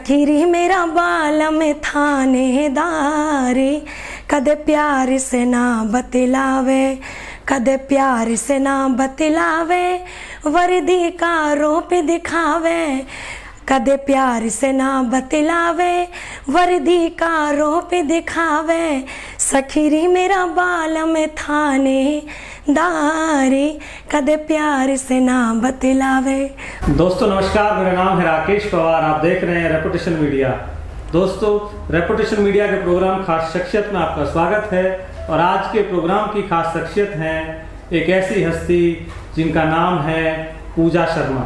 सखी री मेरा बालम थानेदारी, कदे प्यार से ना बतलावे, कदे प्यार से ना बतलावे, वर्दी का रूप दिखावे, कदे प्यार से ना बतलावे, वर्दी का रूप दिखावे, सखीरी मेरा बालम थानेदारी, कदे प्यार से ना बतलावे। दोस्तों नमस्कार, मेरा नाम है राकेश पवार। आप देख रहे हैं रेपुटेशन मीडिया। दोस्तों रेपुटेशन मीडिया के प्रोग्राम खास शख्सियत में आपका स्वागत है। और आज के प्रोग्राम की खास शख्सियत हैं एक ऐसी हस्ती जिनका नाम है पूजा शर्मा।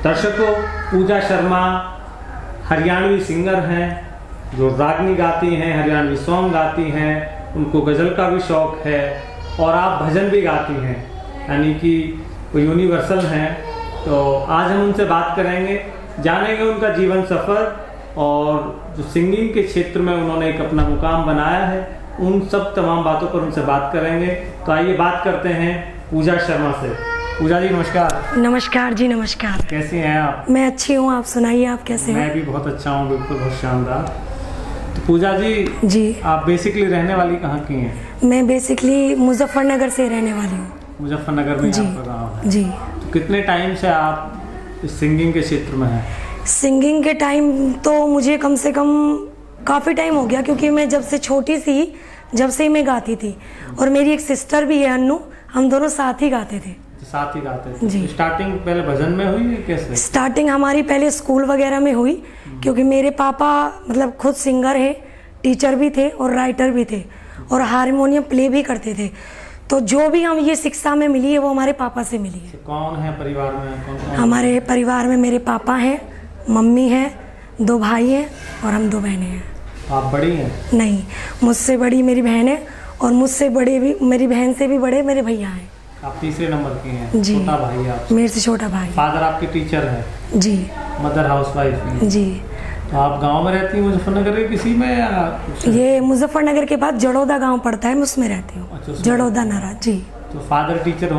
दर्शकों, पूजा शर्मा हरियाणवी सिंगर हैं जो रागनी गाती हैं, हरियाणवी सॉन्ग गाती हैं, उनको गज़ल का भी शौक़ है और आप भजन भी गाती हैं, यानी कि वो यूनिवर्सल हैं। तो आज हम उनसे बात करेंगे, जानेंगे उनका जीवन सफ़र और जो सिंगिंग के क्षेत्र में उन्होंने एक अपना मुकाम बनाया है, उन सब तमाम बातों पर उनसे बात करेंगे। तो आइए बात करते हैं पूजा शर्मा से। पूजा जी नमस्कार। नमस्कार जी, नमस्कार। कैसी हैं आप? मैं अच्छी हूँ, आप सुनाइए, आप कैसे हैं? मैं भी बहुत अच्छा हूँ, बिल्कुल बहुत शानदार। तो पूजा जी आप बेसिकली रहने वाली कहाँ की हैं? मैं बेसिकली मुजफ्फरनगर से रहने वाली हूँ। मुजफ्फरनगर में आपका गाँव है जी। तो कितने टाइम से आप इस सिंगिंग के क्षेत्र में हैं? सिंगिंग के टाइम तो मुझे कम से कम काफ़ी टाइम हो गया, क्योंकि मैं जब से छोटी सी जब से ही मैं गाती थी। और मेरी एक सिस्टर भी है अन्नू, हम दोनों साथ ही गाते थे। साथ ही गाते थे जी। स्टार्टिंग पहले भजन में हुई है कैसे? स्टार्टिंग हमारी पहले स्कूल वगैरह में हुई, क्योंकि मेरे पापा मतलब खुद सिंगर है, टीचर भी थे और राइटर भी थे और हारमोनियम प्ले भी करते थे। तो जो भी हम ये शिक्षा में मिली है वो हमारे पापा से मिली है। कौन है परिवार में? कौन? हमारे परिवार में मेरे पापा हैं, मम्मी है, 2 भाई हैं और हम 2 बहनें हैं। आप बड़ी हैं? नहीं, मुझसे बड़ी मेरी बहन है और मुझसे बड़े भी, मेरी बहन से भी बड़े मेरे भैया हैं। आप तीसरे नंबर की हैं? जी। छोटा भाई है आप? मेरे से छोटा भाई। फादर आपके टीचर हैं? जी। मदर हाउसवाइफ हैं? जी। तो आप गांव में रहती हैं मुजफ्फरनगर के किसी में या? ये मुजफ्फरनगर के बाद जड़ौदा गांव पड़ता है, मैं उसमें रहती हूँ। अच्छा, जड़ौदा नारा। जी। तो फादर टीचर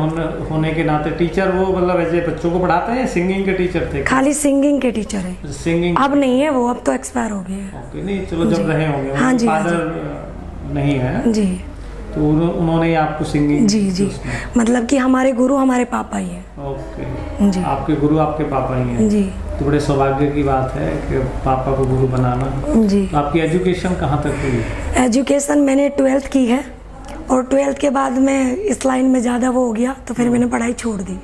होने के नाते, टीचर वो मतलब ऐसे बच्चों को पढ़ाते हैं, सिंगिंग के टीचर थे? खाली सिंगिंग के टीचर है। सिंगिंग अब नहीं है वो, अब तो एक्सपायर हो गए हैं। ओके, नहीं चलो जब रहे होंगे। हाँ जी, फादर नहीं है जी। तो उन्होंने ही आपको सिंगिंग? जी। मतलब कि हमारे गुरु हमारे पापा ही हैं। ओके जी। आपके गुरु आपके पापा ही हैं? जी। तो बड़े सौभाग्य की बात है कि पापा को गुरु बनाना। जी। तो आपकी एजुकेशन कहाँ तक हुई? एजुकेशन मैंने 12th की है और 12th के बाद मैं इस लाइन में ज़्यादा वो हो गया तो फिर मैंने पढ़ाई छोड़ दी।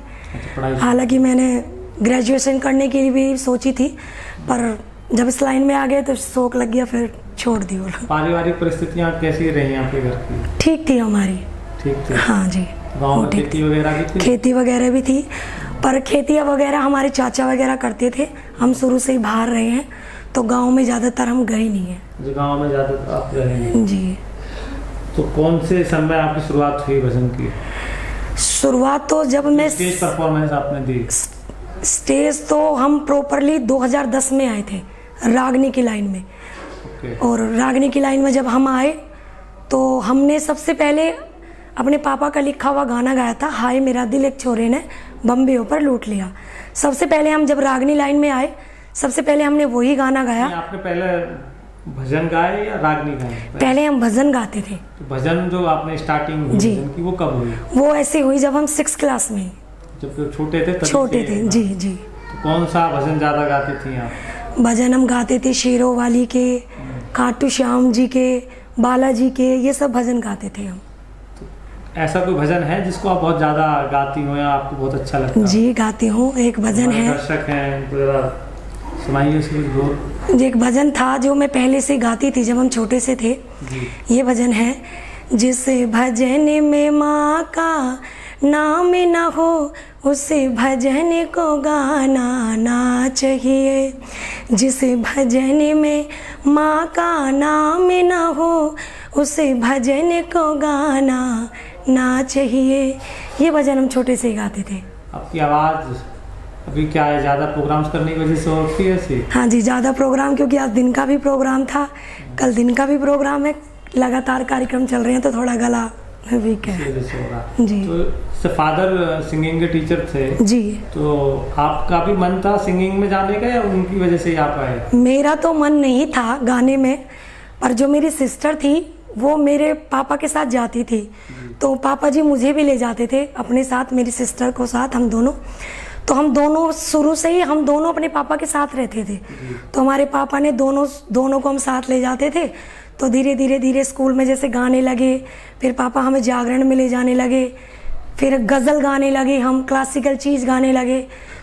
हालांकि मैंने ग्रेजुएशन करने की भी सोची थी, पर जब इस लाइन में आ गए तो शौक लग गया, फिर छोड़ दी। पारिवारिक परिस्थितियाँ कैसी रही आपके घर की? ठीक थी हमारी। ठीक थी? हाँ जी। गाँव में खेती वगैरह भी थी? खेती वगैरह भी थी, पर खेती वगैरह हमारे चाचा वगैरह करते थे। हम शुरू से ही बाहर रहे हैं तो गांव में ज़्यादातर हम गए नहीं हैं। गांव में ज़्यादातर आप रहे हैं? जी। तो कौन से समय आपकी शुरुआत हुई भजन की? शुरुआत तो जब मैं स्टेज परफॉर्मेंस आपने दी? स्टेज तो हम प्रॉपरली 2010 में आए थे रागनी की लाइन में। और रागनी की लाइन में जब हम आए तो हमने सबसे पहले अपने पापा का लिखा हुआ गाना गाया था, हाय मेरा दिल एक छोरे ने बम्बे पर लूट लिया। सबसे पहले हम जब रागनी लाइन में आए, सबसे पहले हमने वही गाना गाया। आपने पहले भजन गाए या रागनी गाए? पहले हम भजन गाते थे। तो भजन जो आपने स्टार्टिंग हुई भजन की वो कब हुई? वो ऐसे हुई जब हम 6th क्लास में, जब छोटे थे? छोटे थे। जी। तो कौन सा भजन ज़्यादा गाती थी आप? भजन हम गाते थे शेरों वाली के, खाटू श्याम जी के, बालाजी के, ये सब भजन गाते थे हम। तो ऐसा कोई भजन है जिसको आप बहुत ज़्यादा गाती हो या आपको बहुत अच्छा लगता है? जी गाती हूँ। एक भजन है, दर्शक हैं तो जरा सुनाइए उसको। एक भजन था जो मैं पहले से गाती थी जब हम छोटे से थे। ये भजन है, जिस भजन में माँ का नाम ना हो उस भजन को गाना ना चाहिए। जिस भजन में माँ का नाम ना हो उस भजन को गाना ना चाहिए। ये भजन हम छोटे से ही गाते थे। आपकी आवाज़ अभी क्या है, ज़्यादा प्रोग्राम्स करने की वजह से होती है ऐसी? हाँ जी, ज़्यादा प्रोग्राम, क्योंकि आज दिन का भी प्रोग्राम था, कल दिन का भी प्रोग्राम है, लगातार कार्यक्रम चल रहे हैं तो थोड़ा गला वीक है। इसी वजह से हो रहा। जी। तो फादर सिंगिंग के टीचर थे जी। तो आपका भी मन था सिंगिंग में जाने का या उनकी वजह से ही आप आए? मेरा तो मन नहीं था गाने में, पर जो मेरी सिस्टर थी वो मेरे पापा के साथ जाती थी, तो पापा जी मुझे भी ले जाते थे अपने साथ, मेरी सिस्टर को साथ, हम दोनों। तो हम दोनों शुरू से ही हम दोनों अपने पापा के साथ रहते थे। तो हमारे पापा ने दोनों को हम साथ ले जाते थे। तो धीरे धीरे धीरे स्कूल में जैसे गाने लगे, फिर पापा हमें जागरण में ले जाने लगे, फिर गज़ल गाने लगे, हम क्लासिकल चीज़ गाने लगे।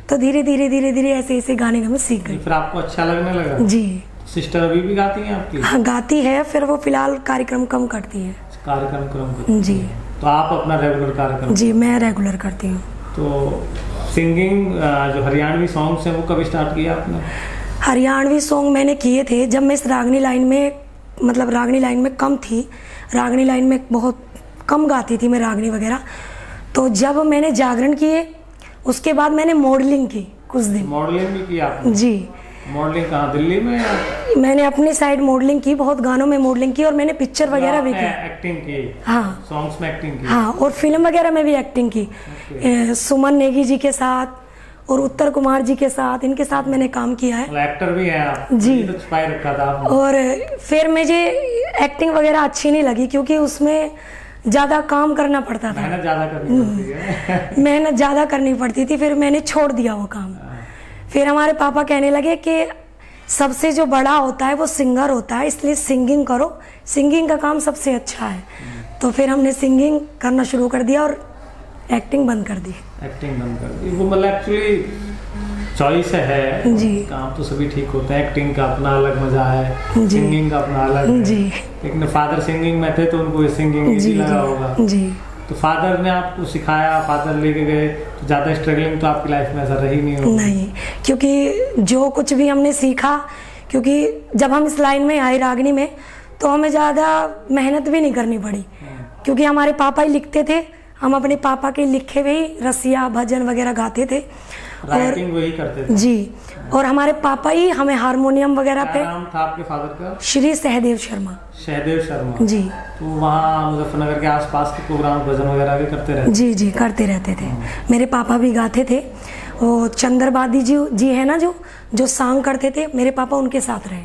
तो धीरे धीरे धीरे धीरे ऐसे ऐसे गाने हम सीख गए। फिर आपको अच्छा लगने लगा? जी। सिस्टर अभी भी गाती हैं आपकी? हाँ, गाती है, फिर वो फिलहाल कार्यक्रम कम करती है। कार्यक्रम करती जी। तो आप अपना रेगुलर कार्यक्रम? जी, मैं रेगुलर करती हूँ। तो सिंगिंग जो हरियाणवी सॉन्ग्स हैं वो कब स्टार्ट किया आपने? हरियाणवी सॉन्ग मैंने किए थे जब मैं इस रागनी लाइन में, मतलब रागनी लाइन में कम थी, रागनी लाइन में बहुत कम गाती थी मैं रागनी वगैरह। तो जब मैंने जागरण किए उसके बाद मैंने मॉडलिंग की कुछ दिन। मॉडलिंग भी की आपने? जी। मॉडलिंग कहाँ, दिल्ली में या? मैंने अपनी साइड मॉडलिंग की, बहुत गानों में मॉडलिंग की, और मैंने पिक्चर वगैरह भी की। एक्टिंग की? हाँ, सॉन्ग्स में एक्टिंग की? हाँ, और फिल्म वगैरह में भी एक्टिंग की। सुमन नेगी जी के साथ और उत्तर कुमार जी के साथ, इनके साथ मैंने काम किया है। एक्टर भी हैं आप? जी। तो छुपाए रखा था आपने। और फिर मुझे एक्टिंग वगैरह अच्छी नहीं लगी क्योंकि उसमें ज़्यादा काम करना पड़ता था, मेहनत ज़्यादा करनी पड़ती है। मेहनत ज़्यादा करनी पड़ती थी, फिर मैंने छोड़ दिया वो काम। फिर हमारे पापा कहने लगे कि सबसे जो बड़ा होता है वो सिंगर होता है, इसलिए सिंगिंग करो, सिंगिंग का काम सबसे अच्छा है। तो फिर हमने सिंगिंग करना शुरू कर दिया और एक्टिंग बंद कर दी। एक्टिंग बंद कर दी, वो मतलब एक्चुअली चॉइस है जी। काम तो सभी ठीक होते हैं, एक्टिंग का अपना अलग मजा है, सिंगिंग का अपना अलग है। जी। लेकिन फादर सिंगिंग में थे तो उनको सिंगिंग जी लगा होगा। जी। तो फादर ने आपको सिखाया, फादर लेके गए, तो ज़्यादा स्ट्रगलिंग तो आपकी लाइफ में ऐसा रही नहीं होगी? नहीं, क्योंकि जो कुछ भी हमने सीखा, क्योंकि जब हम इस लाइन में आए रागनी में तो हमें ज़्यादा मेहनत भी नहीं करनी पड़ी, क्योंकि हमारे पापा ही लिखते थे, हम अपने पापा के लिखे हुए ही रसिया भजन वगैरह गाते थे। राइटिंग वही करते थे? जी। और हमारे पापा ही हमें हारमोनियम वगैरह पे। क्या नाम था आपके फादर का? श्री सहदेव शर्मा। सहदेव शर्मा जी। तो वहाँ मुजफ्फरनगर के आसपास के प्रोग्राम भजन वगैरह भी करते रहते? जी जी, करते रहते थे। मेरे पापा भी गाते थे। वो चंद्रबादी जी है ना, जो सॉन्ग करते थे, मेरे पापा उनके साथ रहे।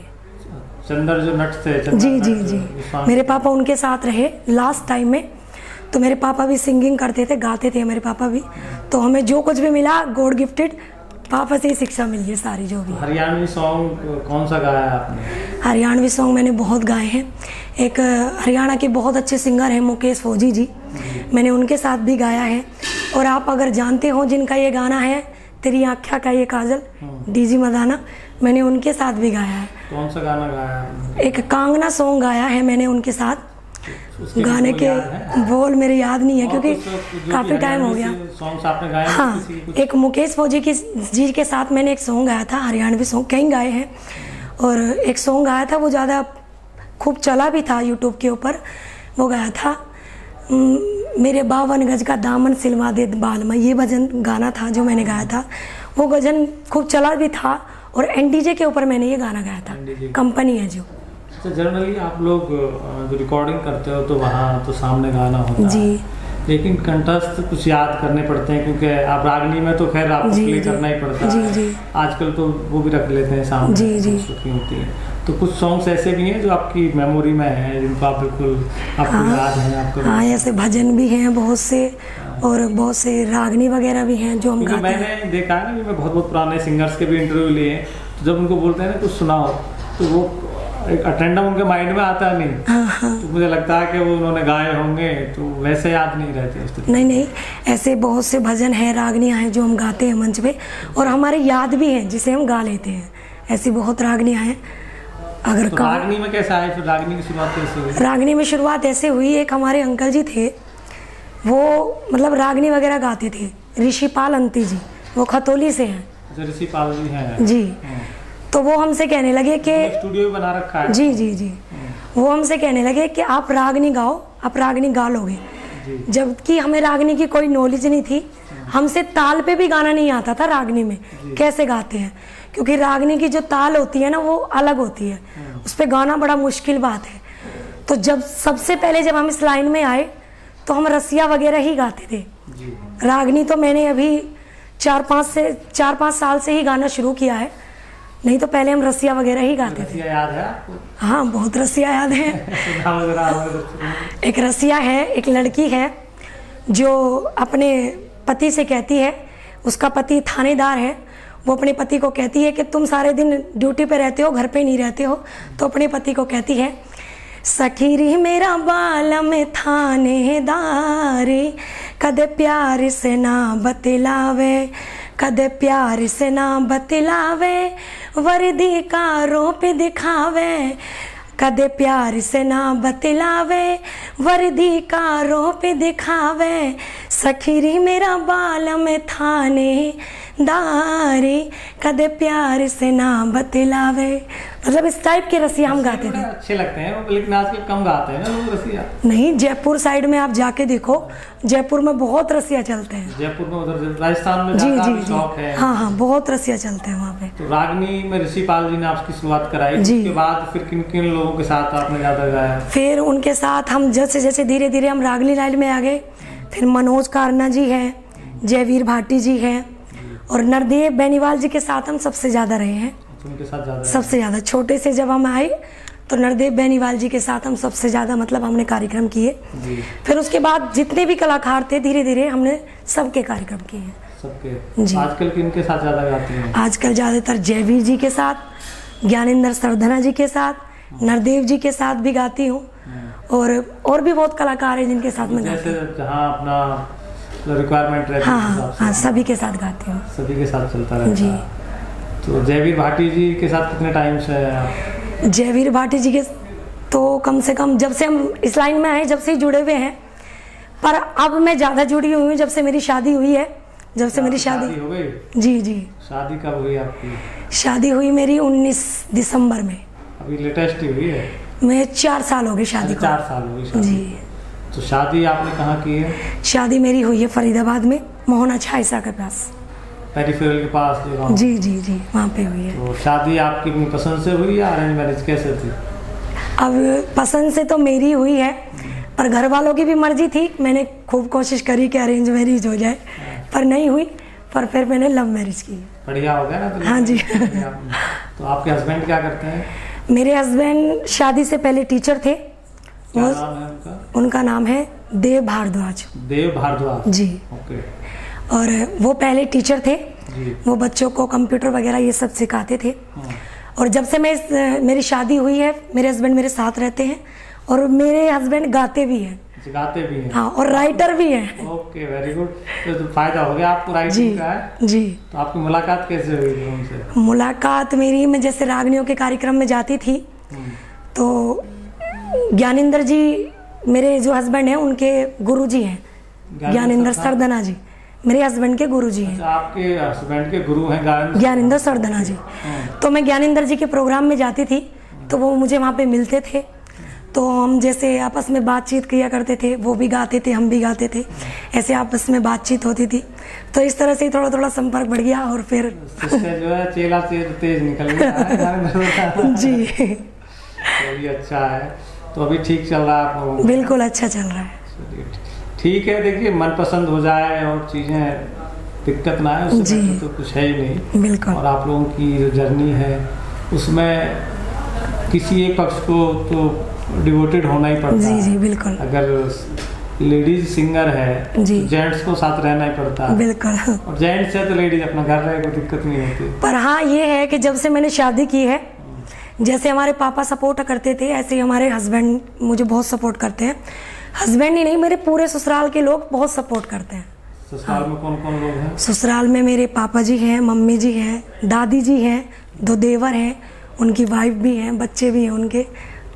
चंद्र जो नट थे? जी जी जी, मेरे पापा उनके साथ रहे लास्ट टाइम में। तो मेरे पापा भी सिंगिंग करते थे, गाते थे मेरे पापा भी। तो हमें जो कुछ भी मिला गॉड गिफ्टेड, पापा से ही शिक्षा मिली है सारी जो भी। हरियाणवी सॉन्ग कौन सा गाया है आपने? हरियाणवी सॉन्ग मैंने बहुत गाए हैं। एक हरियाणा के बहुत अच्छे सिंगर हैं मुकेश फौजी जी, मैंने उनके साथ भी गाया है। और आप अगर जानते हो जिनका ये गाना है तेरी आँख्या का ये काजल, डीजी मदाना, मैंने उनके साथ भी गाया है। कौन सा गाना गाया है? एक कांगना सॉन्ग गाया है मैंने उनके साथ। गाने के बोल मेरे याद नहीं है क्योंकि काफ़ी टाइम हो गया। सॉन्ग्स आपने गाए? हाँ, एक मुकेश फौजी जी के साथ मैंने एक सॉन्ग गाया था, हरियाणवी सॉन्ग कई गाए हैं। और एक सॉन्ग गाया था वो ज़्यादा खूब चला भी था यूट्यूब के ऊपर, वो गाया था मेरे 52 गज का दामन सिलवा दे बाल में, ये भजन गाना था जो मैंने गाया था। वो भजन खूब चला भी था और एनडीजे के ऊपर मैंने ये गाना गाया था, कंपनी है जो। तो जनरली आप लोग जो रिकॉर्डिंग करते हो तो वहाँ तो सामने गाना होता है जी, लेकिन कंठस्थ कुछ याद करने पड़ते हैं क्योंकि आप रागनी में तो खैर आपको प्ले करना ही पड़ता है। जी जी, आजकल तो वो भी रख लेते हैं सामने। जी जी, होती है। तो कुछ सॉन्ग्स ऐसे भी हैं जो आपकी मेमोरी में हैं, जिनको आप बिल्कुल आपको याद है आपको? हाँ, ऐसे भजन भी हैं बहुत से और बहुत से रागनी वगैरह भी हैं जो हम गाते हैं। मैंने देखा है ना, मैं बहुत पुराने सिंगर्स के भी इंटरव्यू लिए हैं, तो जब उनको बोलते हैं ना कुछ सुनाओ तो वो एक अटेंडम उनके माइंड में आता नहीं। तो मुझे लगता है कि वो उन्होंने गाए होंगे तो वैसे याद नहीं रहते। नहीं, ऐसे बहुत से भजन हैं, रागनियाँ हैं जो हम गाते हैं मंच पे और हमारे याद भी हैं जिसे हम गा लेते हैं। ऐसी बहुत रागनियाँ हैं। अगर तो रागनी में कैसा है फिर? रागनी की शुरुआत कैसे हुई? रागनी में शुरुआत ऐसे हुई, एक हमारे अंकल जी थे, वो मतलब रागनी वगैरह गाते थे, ऋषिपाल अंती जी, वो खतौली से हैं। ऋषिपाल जी हैं? जी। तो वो हमसे कहने लगे कि स्टूडियो बना रखा है। जी जी जी, वो हमसे कहने लगे कि आप रागनी गाओ, आप रागनी गा लोगे। जबकि हमें रागनी की कोई नॉलेज नहीं थी, हमसे ताल पे भी गाना नहीं आता था रागनी में कैसे गाते हैं, क्योंकि रागनी की जो ताल होती है ना वो अलग होती है, उस पर गाना बड़ा मुश्किल बात है। तो जब सबसे पहले जब हम इस लाइन में आए तो हम रसिया वगैरह ही गाते थे। जी। रागनी तो मैंने अभी 4-5 साल से ही गाना शुरू किया है, नहीं तो पहले हम रसिया वगैरह ही गाते थे। रसिया याद है आपको? हाँ, बहुत रसिया याद है। सुनाओ जरा हमें। एक रसिया है, एक लड़की है जो अपने पति से कहती है, उसका पति थानेदार है, वो अपने पति को कहती है कि तुम सारे दिन ड्यूटी पे रहते हो, घर पे नहीं रहते हो। तो अपने पति को कहती है, सखीरी मेरा बालम थानेदारी, कदे प्यार से ना बतलावे, कदे प्यार से ना बतलावे, वर्दी का रोप दिखावे, कदे प्यार से ना बतलावे, वर्दी का रोप दिखावे, सखीरी मेरा बालम थानेदारी, कदे प्यार से ना बतलावे। मतलब इस टाइप के रसिया हम गाते थे। अच्छे लगते हैं, लेकिन आजकल कम गाते हैं ना लोग रसिया। नहीं, जयपुर साइड में आप जाके देखो, जयपुर में बहुत रसिया चलते हैं। जयपुर में, उधर राजस्थान में जी जी शौक जी, है। हाँ हाँ, बहुत रसिया चलते हैं वहाँ पे। तो रागनी में ऋषिपाल जी ने आपकी शुरुआत कराई, उसके बाद फिर किन किन लोगों के साथ आपने ज्यादा गाया? फिर उनके साथ हम जैसे जैसे धीरे धीरे हम रागनी लाइन में आ गए। फिर मनोज कारना जी हैं, जयवीर भाटी जी हैं, और नरदेव बेनीवाल जी के साथ हम सबसे ज़्यादा रहे हैं। उनके साथ ज़्यादा? सबसे ज़्यादा। छोटे से जब हम आए तो नरदेव बेनीवाल जी के साथ हम सबसे ज़्यादा मतलब हमने कार्यक्रम किए। फिर उसके बाद जितने भी कलाकार थे धीरे धीरे हमने सबके कार्यक्रम किए हैं। सबके? जी। आजकल किनके साथ ज़्यादा गाती हैं? आजकल ज़्यादातर जयवीर जी के साथ, ज्ञानेंद्र सरधना जी के साथ, नरदेव जी के साथ भी गाती हूँ, और भी बहुत कलाकार हैं जिनके साथ मैं गाती हूँ। जहाँ अपना रिक्वायरमेंट रहती है। हाँ हाँ, सभी के साथ गाती हूँ। सभी के साथ चलता रहता जी। है। तो जयवीर भाटी जी के साथ कितने टाइम से हैं आप? जयवीर भाटी जी के तो कम से कम जब से हम इस लाइन में आए जब से ही जुड़े हुए हैं, पर अब मैं ज़्यादा जुड़ी हुई हूँ जब से मेरी शादी हुई है। जब से मेरी शादी हो गई? जी जी। शादी कब हुई आपकी? शादी हुई मेरी 19 दिसंबर में। अभी लेटेस्ट ही हुई है? मैं 4 साल हो गए शादी को। 4 साल हो गई शादी। जी। तो शादी आपने कहाँ की है? शादी मेरी हुई है फरीदाबाद में, मोहना छाइसा के पास, पेरीफेरल के पास जो गाँव। जी जी जी, वहाँ पे हुई है। तो शादी आपकी अपनी पसंद से हुई या अरेंज मैरिज, कैसे थी? अब पसंद से तो मेरी हुई है, पर घर वालों की भी मर्जी थी। मैंने खूब कोशिश करी कि अरेंज मैरिज हो जाए, पर नहीं हुई, पर फिर मैंने लव मैरिज की। बढ़िया हो गया ना? तो हाँ जी। तो आपके हस्बैंड क्या करते हैं? मेरे हस्बैंड शादी से पहले टीचर थे। क्या नाम है उनका? उनका नाम है देव भारद्वाज। देव भारद्वाज जी। ओके। और वो पहले टीचर थे जी। वो बच्चों को कंप्यूटर वगैरह ये सब सिखाते थे। और जब से मेरी शादी हुई है मेरे हस्बैंड मेरे साथ रहते हैं, और मेरे हस्बैंड गाते भी हैं। गाते भी हैं? हाँ, और राइटर भी हैं। Okay, very good. तो फायदा हो गया आपको राइटिंग का है? जी। तो आपकी मुलाकात कैसे हुई थी उनसे? मुलाकात मेरी, मैं जैसे रागनियों के कार्यक्रम में जाती थी तो ज्ञानेंद्र जी मेरे जो हस्बैंड हैं उनके गुरुजी हैं, ज्ञानेंद्र सरधना जी मेरे हस्बैंड के गुरुजी हैं। आपके हस्बैंड के गुरु हैं ज्ञानेंद्र सरधना जी। तो मैं ज्ञानेंद्र जी के प्रोग्राम में जाती थी तो वो मुझे वहाँ पे मिलते थे, तो हम जैसे आपस में बातचीत किया करते थे, वो भी गाते थे हम भी गाते थे, ऐसे आपस में बातचीत होती थी। तो इस तरह से थोड़ा थोड़ा संपर्क बढ़ गया और फिर जो है चेला तेज निकल गया। जी। तो भी अच्छा है। तो अभी ठीक चल रहा है आपको? बिल्कुल अच्छा चल रहा है। ठीक है। देखिए, मनपसंद हो जाए और चीज़ें दिक्कत ना है उसमें तो कुछ है ही नहीं। बिल्कुल। और आप लोगों की जो जर्नी है उसमें किसी एक पक्ष को तो डिवोटेड होना ही पड़ता है। जी जी बिल्कुल। अगर लेडीज सिंगर है जी, तो जेंट्स को साथ रहना ही पड़ता है। बिल्कुल। और जेंट्स है तो लेडीज अपना घर रहे, कोई दिक्कत नहीं होती। पर हाँ ये है कि जब से मैंने शादी की है, जैसे हमारे पापा सपोर्ट करते थे ऐसे ही हमारे हस्बैंड मुझे बहुत सपोर्ट करते हैं। हस्बैंड ही नहीं, मेरे पूरे ससुराल के लोग बहुत सपोर्ट करते हैं। ससुराल में कौन कौन लोग हैं? ससुराल में मेरे पापा जी हैं, मम्मी जी हैं, दादी जी हैं, 2 देवर हैं, उनकी वाइफ भी हैं, बच्चे भी हैं उनके।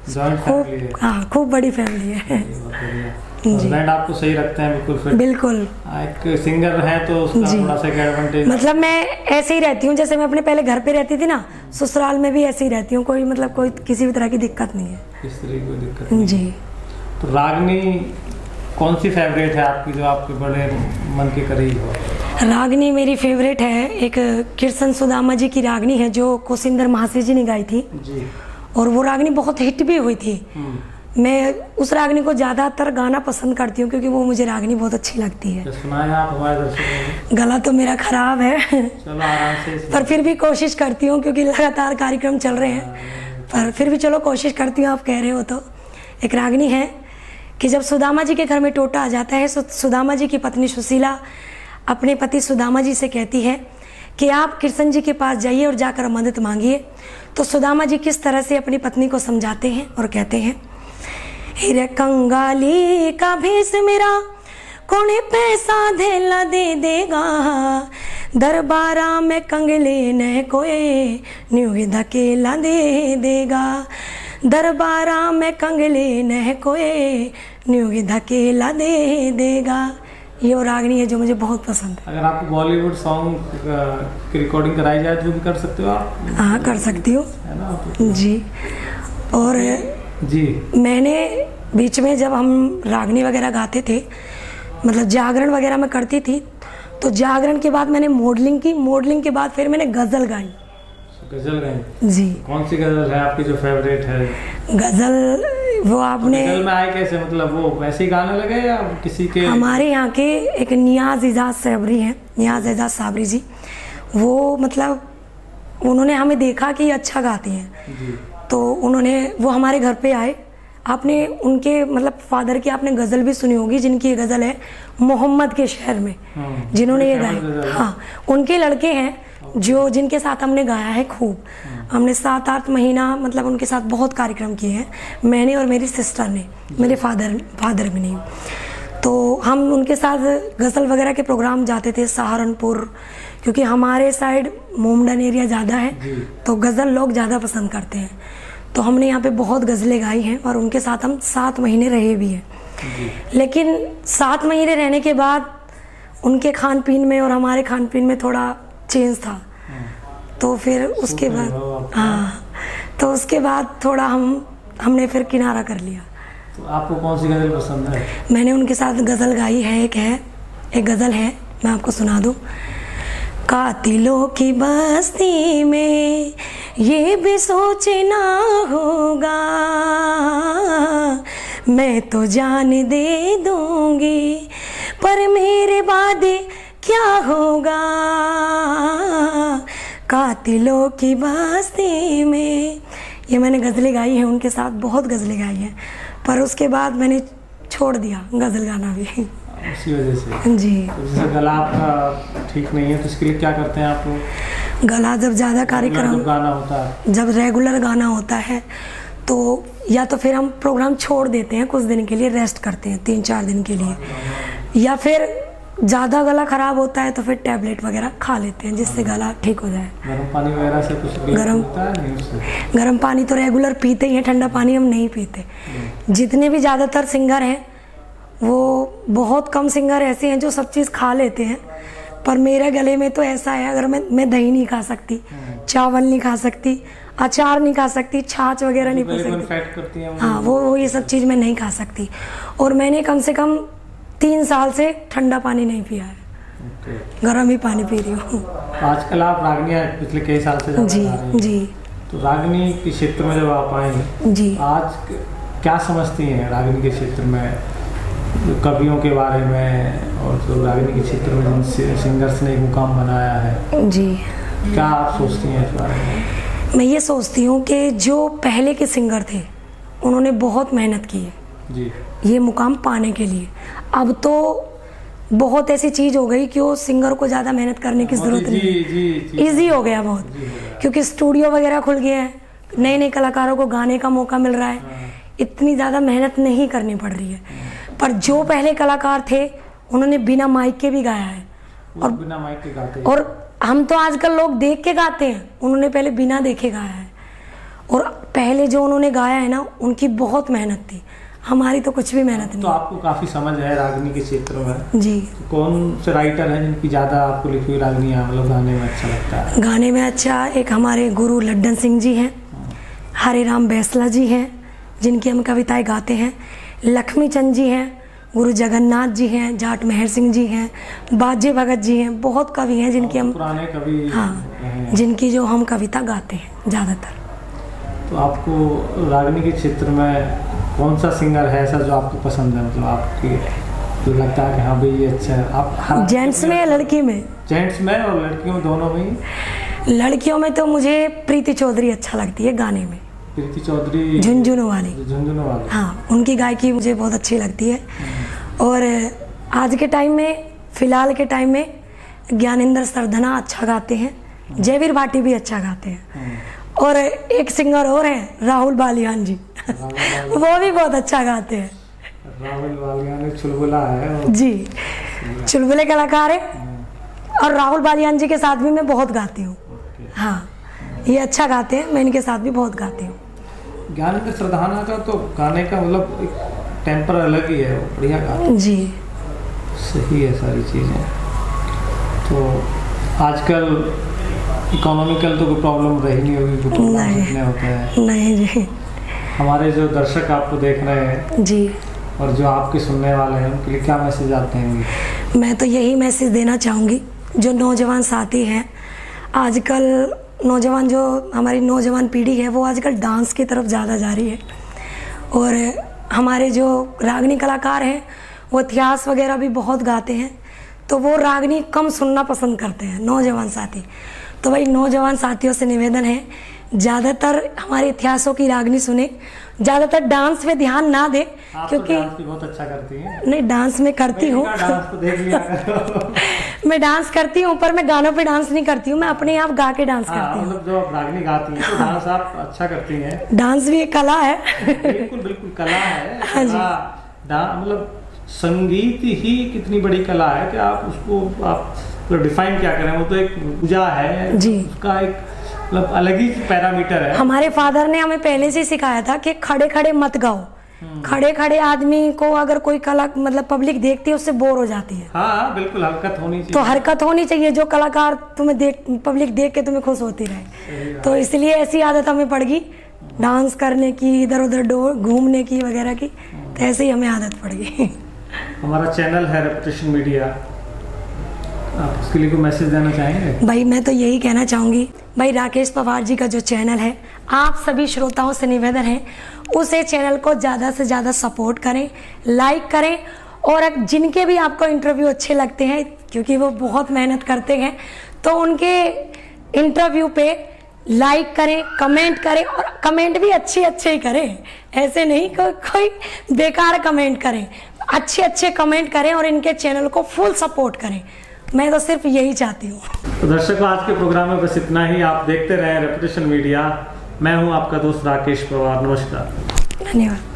जॉइंट फैमिली है? हाँ, खूब बड़ी फैमिली है। हस्बैंड आपको सही रखते हैं? बिल्कुल फिट? बिल्कुल। एक सिंगर है तो उसका थोड़ा सा एडवांटेज। मतलब मैं ऐसे ही रहती हूँ जैसे मैं अपने पहले घर पे रहती थी ना, ससुराल में भी ऐसे ही रहती हूँ। कोई मतलब कोई किसी भी तरह की दिक्कत नहीं है। इस तरह की कोई दिक्कत नहीं। जी। तो रागनी कौन सी फेवरेट है आपकी जो आपके बड़े मन के करीब हो? रागनी मेरी फेवरेट है, एक कृष्ण सुदामा जी की रागनी है जो कोसिंदर महाशय जी ने गाई थी। जी। और वो रागनी बहुत हिट भी हुई थी। मैं उस रागनी को ज़्यादातर गाना पसंद करती हूँ क्योंकि वो मुझे रागनी बहुत अच्छी लगती है। तो सुनाए आप हमारे दर्शकों को। गला तो मेरा खराब है चलो आराम से पर फिर भी कोशिश करती हूँ क्योंकि लगातार कार्यक्रम चल रहे हैं, पर फिर भी चलो कोशिश करती हूँ। आप कह रहे हो तो एक रागनी है कि जब सुदामा जी के घर में टोटा आ जाता है, सुदामा जी की पत्नी सुशीला अपने पति सुदामा जी से कहती है कि आप कृष्ण जी के पास जाइए और जाकर मदद मांगिए। तो सुदामा जी किस तरह से अपनी पत्नी को समझाते हैं और कहते हैं, हिरे कंगाली का भेष मेरा कौन पैसा धेला दे देगा, दरबारा में कंगले न कोई न्यू धकेला दे देगा, दरबारा में कंगले न कोई न्यू धकेला दे देगा। ये वो रागनी है जो मुझे बहुत पसंद है। अगर आपको बॉलीवुड सॉन्ग की रिकॉर्डिंग कराई जाए तो भी कर सकते हो आप? हाँ कर सकती हूँ, है ना? जी। और जी मैंने बीच में जब हम रागनी वगैरह गाते थे, मतलब जागरण वगैरह में करती थी, तो जागरण के बाद मैंने मॉडलिंग की, मॉडलिंग के बाद फिर मैंने गज़ल गाई। गज़ल गाई? जी। कौन सी गज़ल है आपकी जो फेवरेट है? गज़ल वो आपने गज़ल में आए कैसे, मतलब वो वैसे ही गाने लगे या किसी के? हमारे यहाँ के एक नियाज एजाज साबरी हैं, नियाज एजाज साबरी जी, वो मतलब उन्होंने हमें देखा कि ये अच्छा गाती हैं जी। तो वो हमारे घर पे आए। आपने उनके मतलब फादर की आपने गज़ल भी सुनी होगी, जिनकी ये गज़ल है मोहम्मद के शहर में, जिन्होंने ये गाई। हाँ, उनके लड़के हैं जो जिनके साथ हमने गाया है खूब। हमने 7-8 महीना मतलब उनके साथ बहुत कार्यक्रम किए हैं, मैंने और मेरी सिस्टर ने, मेरे फादर भी नहीं। तो हम उनके साथ गज़ल वगैरह के प्रोग्राम जाते थे सहारनपुर, क्योंकि हमारे साइड मोमडन एरिया ज़्यादा है तो गज़ल लोग ज़्यादा पसंद करते हैं। तो हमने यहाँ पे बहुत गज़लें गाई हैं और उनके साथ हम 7 महीने रहे भी हैं। लेकिन 7 महीने रहने के बाद उनके खान पीन में और हमारे खान पीन में थोड़ा चेंज था, तो फिर उसके बाद तो उसके बाद थोड़ा हमने फिर किनारा कर लिया। तो आपको कौन सी गज़ल पसंद है? मैंने उनके साथ गज़ल गाई है, एक गज़ल है, मैं आपको सुना दूँ। कातिलों की बस्ती में ये भी सोचना होगा, मैं तो जान दे दूंगी पर मेरे बाद क्या होगा, कातिलों की बस्ती में। ये मैंने गज़लें गाई हैं उनके साथ, बहुत गज़लें गाई हैं, पर उसके बाद मैंने छोड़ दिया गज़ल गाना भी उसी वजह से। जी। तो जैसे गला आपका ठीक नहीं है तो इसके लिए क्या करते हैं आप लोग? गला जब ज़्यादा कार्यक्रम गाना होता है, जब रेगुलर गाना होता है तो या तो फिर हम प्रोग्राम छोड़ देते हैं, कुछ दिन के लिए रेस्ट करते हैं 3-4 दिन के लिए, या फिर ज़्यादा गला ख़राब होता है तो फिर टैबलेट वगैरह खा लेते हैं जिससे गला ठीक हो जाए। गर्म पानी वगैरह से कुछ होता है नहीं उससे? गर्म पानी तो रेगुलर पीते ही हैं, ठंडा पानी हम नहीं पीते। जितने भी ज़्यादातर सिंगर हैं वो बहुत कम सिंगर ऐसे हैं जो सब चीज़ खा लेते हैं, पर मेरे गले में तो ऐसा है, अगर मैं दही नहीं खा सकती, चावल नहीं खा सकती, अचार नहीं खा सकती, छाछ वगैरह नहीं पी सकती। हाँ, वो ये सब चीज़ मैं नहीं खा सकती। और मैंने कम से कम 3 साल से ठंडा पानी नहीं पिया है, गर्म ही पानी पी रही हूँ। आजकल आप रागनियाँ पिछले कई साल से जी जी। तो रागनी के क्षेत्र में जब आप आए जी, आज क्या समझती हैं रागनी के क्षेत्र में, कवियों के बारे में, और जो रागनी के क्षेत्र में जिन सिंगर्स ने एक मुकाम बनाया है जी, क्या आप सोचती हैं इस बारे में? मैं ये सोचती हूँ कि जो पहले के सिंगर थे उन्होंने बहुत मेहनत की है जी, ये मुकाम पाने के लिए। अब तो बहुत ऐसी चीज़ हो गई कि वो सिंगर को ज़्यादा मेहनत करने की ज़रूरत नहीं, ईजी हो गया बहुत, क्योंकि स्टूडियो वगैरह खुल गए हैं, नए नए कलाकारों को गाने का मौका मिल रहा है, इतनी ज़्यादा मेहनत नहीं करनी पड़ रही है। पर जो पहले कलाकार थे उन्होंने बिना माइक के भी गाया है, और बिना माइक के गाते हैं। और हम तो आजकल लोग देख के गाते हैं, उन्होंने पहले बिना देखे गाया है। और पहले जो उन्होंने गाया है ना, उनकी बहुत मेहनत थी, हमारी तो कुछ भी मेहनत नहीं। तो आपको काफ़ी समझ है रागनी के क्षेत्र में जी। तो कौन से राइटर हैं जिनकी ज़्यादा आपको लिखी हुई रागनियाँ मतलब गाने में अच्छा लगता है? गाने में अच्छा एक हमारे गुरु लड्डन सिंह जी हैं, हरे राम बैसला जी हैं जिनकी हम कविताएं गाते हैं, लक्ष्मी चंद जी हैं, गुरु जगन्नाथ जी हैं, जाट मेहर सिंह जी हैं, बाजे भगत जी हैं, बहुत कवि हैं जिनकी हम पुराने कवि, हाँ, जिनकी जो हम कविता गाते हैं ज़्यादातर। तो आपको रागनी के क्षेत्र में कौन सा सिंगर है ऐसा जो आपको पसंद है, मतलब आपकी जो लगता है कि हाँ भाई ये अच्छा है? आप जेंट्स में या लड़की में? जेंट्स में और लड़कियों में, दोनों में ही? लड़कियों में तो मुझे प्रीति चौधरी अच्छा लगती है गाने में। प्रीति चौधरी, झुनझुनों वाली। झुनझुनों वाली, हाँ, उनकी गायकी मुझे बहुत अच्छी लगती है। और आज के टाइम में, फिलहाल के टाइम में ज्ञानेंद्र सरधना अच्छा गाते हैं, जयवीर भाटी भी अच्छा गाते हैं, और एक सिंगर और हैं राहुल बालियान जी, वो भी बहुत अच्छा गाते हैं। राहुल बालियान चुलबुला है जी, चुलबुले कलाकार है। और राहुल बालियान जी के साथ भी मैं बहुत गाती हूँ। हाँ, ये अच्छा गाते हैं, मैं इनके साथ भी बहुत गाती हूँ। ज्ञानेंद्र सरधाना का तो गाने का मतलब एक टेम्पर अलग ही है, बढ़िया गाते हैं। जी, सही है सारी चीज़ें। तो आजकल इकोनॉमिकल तो कोई प्रॉब्लम रही नहीं होगी, प्रोग्राम जितने होते हैं। नहीं जी। हमारे जो दर्शक आपको देख रहे हैं जी, और जो आपके सुनने वाले हैं उनके लिए क्या मैसेज आते हैं? मैं तो यही मैसेज देना चाहूँगी, जो नौजवान साथी हैं, आजकल नौजवान, जो हमारी नौजवान पीढ़ी है वो आजकल डांस की तरफ ज़्यादा जा रही है। और हमारे जो रागनी कलाकार हैं वो इतिहास वगैरह भी बहुत गाते हैं, तो वो रागनी कम सुनना पसंद करते हैं नौजवान साथी। तो भाई नौजवान साथियों से निवेदन है, ज़्यादातर हमारे इतिहासों की रागनी सुने, ज़्यादातर डांस पे ध्यान ना दे, क्योंकि डांस भी बहुत अच्छा करती हैं। नहीं, डांस में करती हूँ, डांस तो देख लिया करो। मैं डांस करती हूँ, पर मैं गानों पे डांस नहीं करती हूँ, मैं अपने आप गा के डांस करती हूँ। मतलब जो आप रागनी गाती हैं तो डांस आप अच्छा करती हैं। डांस भी एक कला है। बिल्कुल बिल्कुल कला है। हाँ जी। मतलब संगीत ही कितनी बड़ी कला है कि आप उसको आप डिफाइन क्या करें, वो तो एक पूजा है जी, उसका एक मतलब अलग ही पैरामीटर है। हमारे फादर ने हमें पहले से सिखाया था कि खड़े खड़े मत गाओ। खड़े खड़े आदमी को अगर कोई कला मतलब पब्लिक देखती है उससे बोर हो जाती है। हाँ बिल्कुल, हरकत होनी चाहिए। तो हरकत होनी चाहिए, जो कलाकार तुम्हें देख, पब्लिक देख के तुम्हें खुश होती रहे। तो इसलिए ऐसी आदत हमें पड़ गई डांस करने की, इधर उधर घूमने की वगैरह की, तो ऐसे ही हमें आदत पड़ गई। हमारा चैनल है रेपुटेशन मीडिया, आप उसके लिए कोई मैसेज देना चाहेंगे? भाई मैं तो यही कहना चाहूँगी, भाई राकेश पवार जी का जो चैनल है, आप सभी श्रोताओं से निवेदन है उसे चैनल को ज़्यादा से ज़्यादा सपोर्ट करें, लाइक करें, और जिनके भी आपको इंटरव्यू अच्छे लगते हैं, क्योंकि वो बहुत मेहनत करते हैं, तो उनके इंटरव्यू पे लाइक करें, कमेंट करें, और कमेंट भी अच्छे ही करें, ऐसे नहीं कोई बेकार कमेंट करें, अच्छे कमेंट करें और इनके चैनल को फुल सपोर्ट करें। मैं तो सिर्फ यही चाहती हूँ। तो दर्शकों, आज के प्रोग्राम में बस इतना ही। आप देखते रहें रेपुटेशन मीडिया। मैं हूँ आपका दोस्त राकेश पवार। नमस्कार, धन्यवाद।